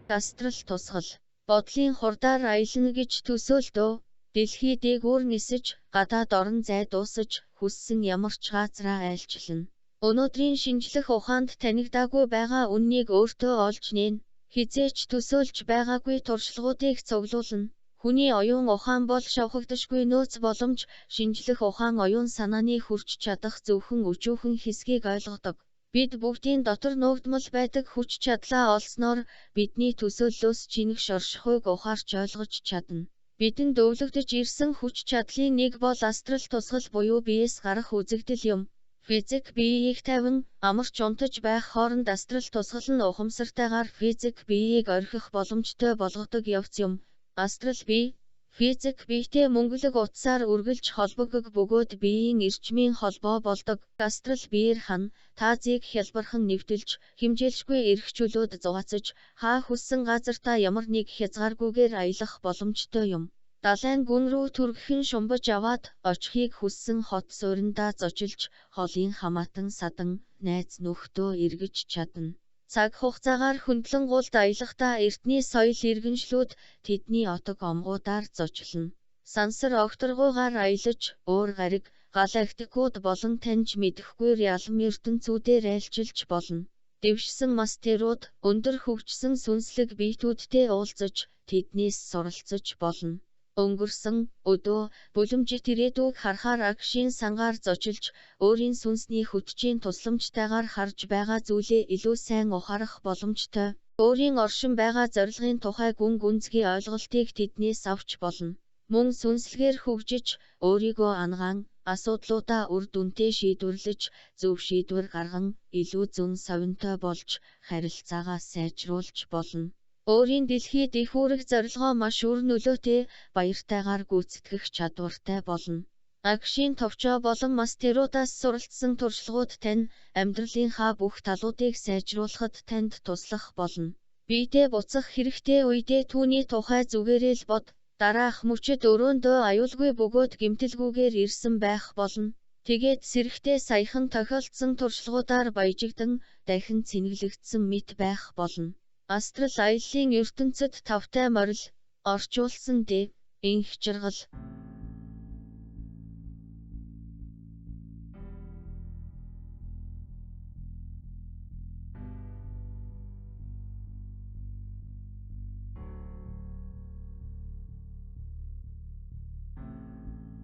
Гастрал тусгал. Бодлын хурдаар аялна гэж төсөөлтөө. Дэлхий дээгүүр нисэж, гадаад орон зай дуусаж, хүссэн ямар ч газраа айлчлана. Өнөөдрийн шинжлэх ухаанд танигдаагүй байгаа үннийг өөртөө олж нээн. Хизээч төсөөлж байгаагүй туршлагуудыг цуглуулна. Хүний оюун ухаан бол шавхагдашгүй нөөц боломж, шинжлэх ухаан оюун санааны хүрч чадах зөвхөн өчүүхэн хэсгийг ойлгодог. Бид бүгдийн дотор нуугдмал байдаг хүч чадлаа олсноор бидний төсөөллөөс чингэх шоршихуйг ухаарч ойлгож чадна. Бидэнд өвлөгдөж ирсэн хүч чадлын нэг бол астрал тусгал буюу биеэс гарах үзэгдэл юм. Физик биеийг тавин, амарч унтаж байх хооронд астрал тусгал нь ухамсартайгаар физик биеийг орхих боломжтой болгодог явц юм. Астрал бие, физик биетэй мөнгөлөг утсаар үргэлж холбогдог бөгөөд биеийн эрчмийн холбоо болдог. Астрал биеэр хана, таазыг хялбархан нэвтэлж, хэмжээлшгүй эрх чөлөөд зугаацаж, хаа хүссэн газартаа ямар нэг хязгааргүйгээр аялах боломжтой юм. Далайн гүн рүү түргэхэн шумбаж аваад, очихыг хүссэн хот суурьндаа зочилж, холын хамаатан садан, найз нөхдөө эргэж чадна. Цаг хугацаагаар хөндлөн гулд аялахдаа эртний соёл иргэншлүүд тэдний отог омгуудаар зочлоно. Сансар огторгуйгаар аялаж, өөр гариг, галактикууд болон таньж мэдэхгүй ялам ертөнцүүдээр айлчилж болно. Дэвшсэн мастерууд, өндөр хөгжсөн сүнслэг биетүүдтэй уулзаж, тэднээс суралцаж болно. Өнгөрсөн өдөө бүлэмжит ирээдүйг харахаар агшийн сангаар зочилж, өөрийн сүнсний хүчийн тусламжтайгаар харж байгаа зүйлээ илүү сайн ухаарах боломжтой. Өөрийн оршин байгаа зорилгын тухай гүн гүнзгий ойлголтыг тэднээс авч болно. Мөн сүнслэгээр хөгжиж, өөрийгөө ангаан, асуудлуудаа үр дүнтэй шийдвэрлэж, зөв шийдвэр гарган, илүү зүүн совинтой болж, харилцаагаа сайжруулж болно. Өөрийн дэлхийд их үүрэг зорилгоо маш үр нөлөөтэй, баяртайгаар гүйцэтгэх чадвартай болно. Агшийн товчоо болон мастеруудаас суралцсан туршлагууд тань, амьдралынхаа бүх талуудыг сайжруулахад танд туслах болно. Биедээ буцах хэрэгтэй үедээ түүний тухай зүгээрээ л бод. Дараах мөчөд өрөөндөө аюулгүй бөгөөд гэмтэлгүйгээр ирсэн байх болно. Тэгээд сэрэхтэй саяхан тохиолдсон туршлагуудаар баяжигдан, дахин цэнгэлэгдсэн мэт байх болно. Астрал аяллын ертөнцид тавтай морил, орчуулсан дэв, инх жаргал.